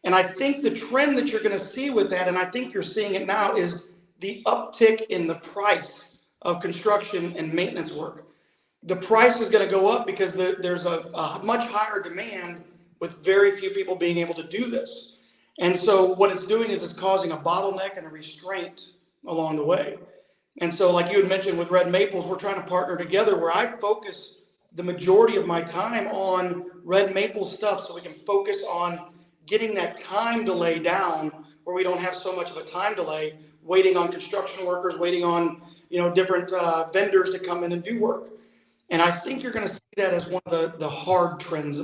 And I think the trend that you're going to see with that, and I think you're seeing it now, is the uptick in the price of construction and maintenance work. The price is going to go up because there's a much higher demand with very few people being able to do this. And so what it's doing is it's causing a bottleneck and a restraint along the way. And so, like you had mentioned with Red Maples, we're trying to partner together where I focus the majority of my time on Red Maple stuff so we can focus on getting that time delay down where we don't have so much of a time delay waiting on construction workers, waiting on different vendors to come in and do work. And I think you're going to see that as one of the hard trends